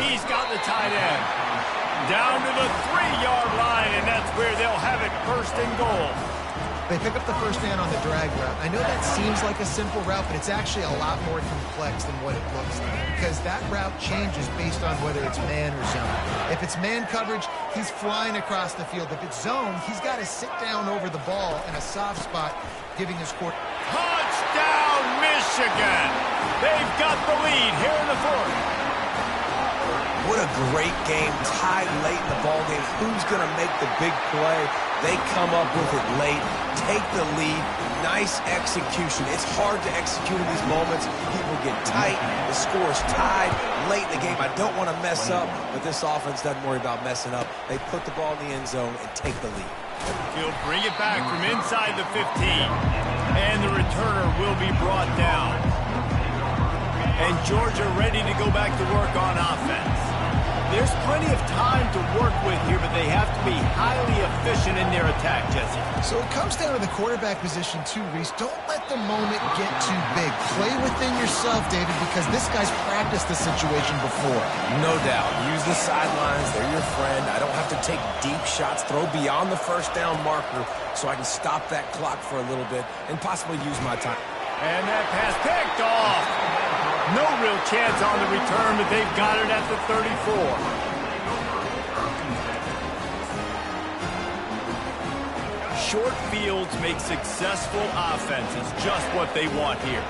He's got the tight end. Down to the 3-yard line, and that's where they'll have it 1st and goal.
They pick up the first down on the drag route. I know that seems like a simple route, but it's actually a lot more complex than what it looks like, because that route changes based on whether it's man or zone. If it's man coverage, he's flying across the field. If it's zone, he's got to sit down over the ball in a soft spot, giving his court.
Touchdown, Michigan! They've got the lead here in the 4th.
What a great game, tied late in the ballgame. Who's going to make the big play? They come up with it late, take the lead. Nice execution. It's hard to execute in these moments. People get tight. The score is tied late in the game. I don't want to mess up, but this offense doesn't worry about messing up. They put the ball in the end zone and take the lead.
He'll bring it back from inside the 15. And the returner will be brought down. And Georgia ready to go back to work on offense. There's plenty of time to work with here, but they have to be highly efficient in their attack, Jesse.
So it comes down to the quarterback position too, Reese. Don't let the moment get too big. Play within yourself, David, because this guy's practiced the situation before.
No doubt. Use the sidelines. They're your friend. I don't have to take deep shots. Throw beyond the first down marker so I can stop that clock for a little bit and possibly use my time.
And that pass picked off. No real chance on the return, but they've got it at the 34. Short fields make successful offenses just what they want here.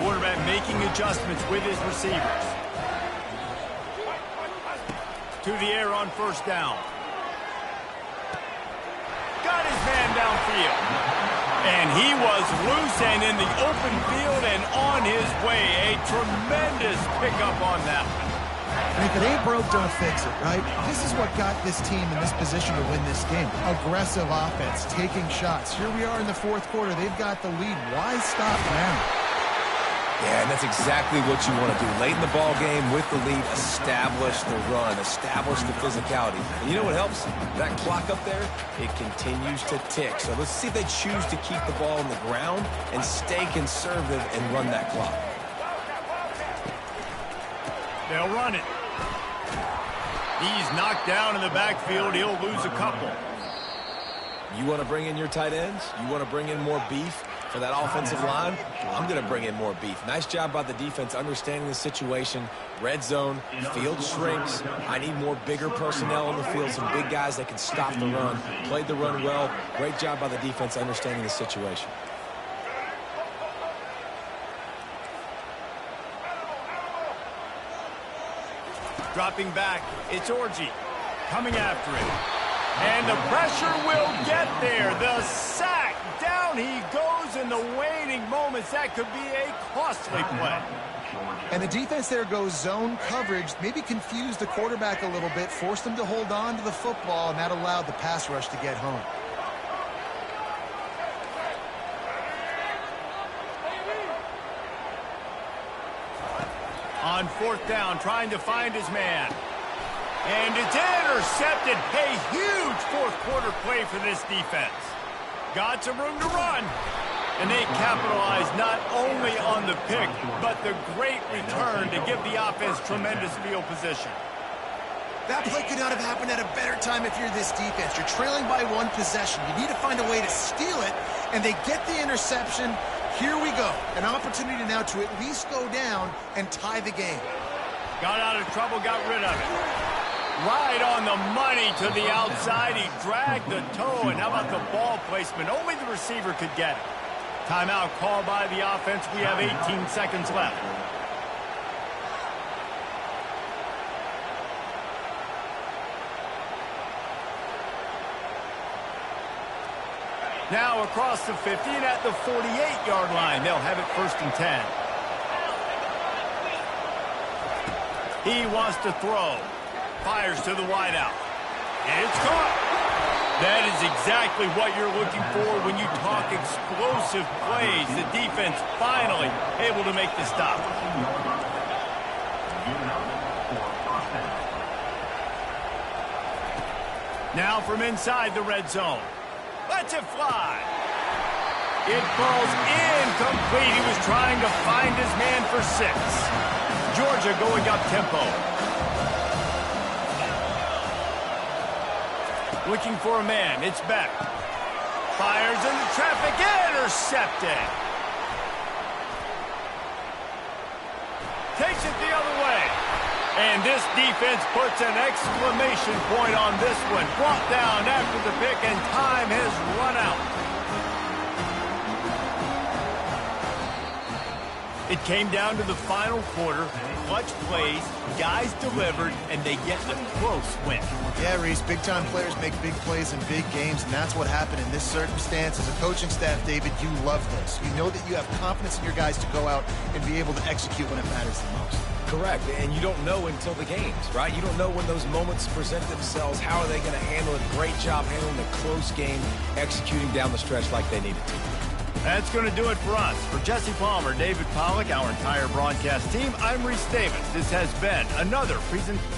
Quarterback making adjustments with his receivers. To the air on first down. Got his man downfield. And he was loose and in the open field and on his way. A tremendous pickup on that one.
And if it ain't broke, don't fix it, right? This is what got this team in this position to win this game. Aggressive offense, taking shots. Here we are in the fourth quarter. They've got the lead. Why stop now?
Yeah, and that's exactly what you want to do. Late in the ball game with the lead, establish the run, establish the physicality. And you know what helps? That clock up there, it continues to tick. So let's see if they choose to keep the ball on the ground and stay conservative and run that clock.
They'll run it. He's knocked down in the backfield. He'll lose a couple.
You want to bring in your tight ends? You want to bring in more beef for that offensive line? I'm going to bring in more beef. Nice job by the defense understanding the situation. Red zone, field shrinks. I need more bigger personnel on the field, some big guys that can stop the run. Played the run well. Great job by the defense understanding the situation.
Dropping back, it's Orji coming after him. And the pressure will get there. The sack, down he goes in the waning moments. That could be a costly play.
And the defense there goes zone coverage, maybe confused the quarterback a little bit, forced him to hold on to the football, and that allowed the pass rush to get home.
On fourth down, trying to find his man. And it's intercepted. A huge fourth quarter play for this defense. Got some room to run. And they capitalized not only on the pick, but the great return to give the offense tremendous field position.
That play could not have happened at a better time if you're this defense. You're trailing by one possession. You need to find a way to steal it, and they get the interception. Here we go. An opportunity now to at least go down and tie the game.
Got out of trouble, got rid of it. Right on the money to the outside. He dragged the toe, and how about the ball placement? Only the receiver could get it. Timeout called by the offense. We have 18 seconds left. Now across the 50 and at the 48-yard line. They'll have it first and 10. He wants to throw. Fires to the wideout. And it's caught. That is exactly what you're looking for when you talk explosive plays. The defense finally able to make the stop. Now from inside the red zone. Lets it fly. It falls incomplete. He was trying to find his man for 6. Georgia going up tempo. Looking for a man. It's Beck. Fires into traffic. Intercepted. Takes it the other way. And this defense puts an exclamation point on this one. Brought down after the pick, and time has run out. It came down to the final quarter. Clutch plays, guys delivered, and they get a close win.
Yeah, Reese, big-time players make big plays in big games, and that's what happened in this circumstance. As a coaching staff, David, you love this. You know that you have confidence in your guys to go out and be able to execute when it matters the most.
Correct, and you don't know until the games, right? You don't know when those moments present themselves. How are they going to handle it? Great job handling a close game, executing down the stretch like they needed to.
That's going to do it for us. For Jesse Palmer, David Pollack, our entire broadcast team, I'm Reese Davis. This has been another presentation.